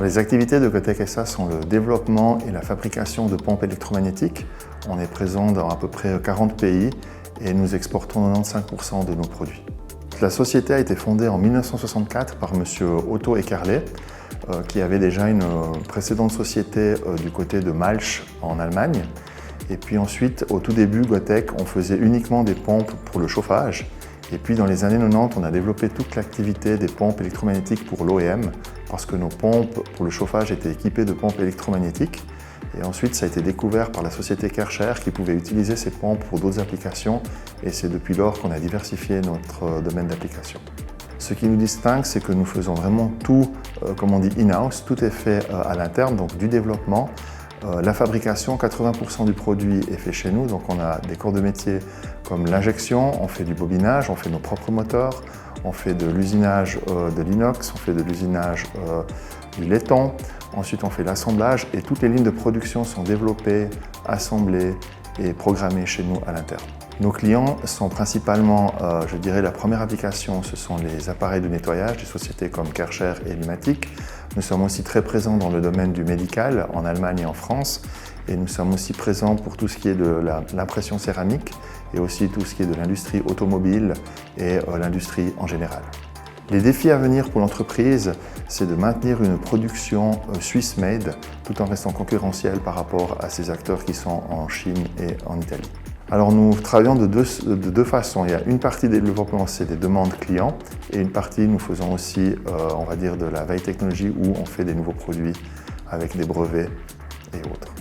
Les activités de Gotek SA sont le développement et la fabrication de pompes électromagnétiques. On est présent dans à peu près 40 pays et nous exportons 95% de nos produits. La société a été fondée en 1964 par M. Otto Eckerle, qui avait déjà une précédente société du côté de Malch en Allemagne. Et puis ensuite, au tout début, Gotek, on faisait uniquement des pompes pour le chauffage. Et puis dans les années 90, on a développé toute l'activité des pompes électromagnétiques pour l'OEM, parce que nos pompes pour le chauffage étaient équipées de pompes électromagnétiques. Et ensuite, ça a été découvert par la société Kärcher qui pouvait utiliser ces pompes pour d'autres applications. Et c'est depuis lors qu'on a diversifié notre domaine d'application. Ce qui nous distingue, c'est que nous faisons vraiment tout, comme on dit, in-house. Tout est fait à l'interne, donc du développement. La fabrication, 80% du produit est fait chez nous, donc on a des corps de métier comme l'injection, on fait du bobinage, on fait nos propres moteurs, on fait de l'usinage de l'inox, on fait de l'usinage du laiton, ensuite on fait l'assemblage et toutes les lignes de production sont développées, assemblées et programmées chez nous à l'interne. Nos clients sont principalement, je dirais, la première application, ce sont les appareils de nettoyage des sociétés comme Kärcher et Limatic. Nous sommes aussi très présents dans le domaine du médical, en Allemagne et en France. Et nous sommes aussi présents pour tout ce qui est de l'impression céramique et aussi tout ce qui est de l'industrie automobile et l'industrie en général. Les défis à venir pour l'entreprise, c'est de maintenir une production Swiss-made tout en restant concurrentiel par rapport à ces acteurs qui sont en Chine et en Italie. Alors nous travaillons de deux façons. Il y a une partie des développements, c'est des demandes clients, et une partie, nous faisons aussi, on va dire, de la veille technologie où on fait des nouveaux produits avec des brevets et autres.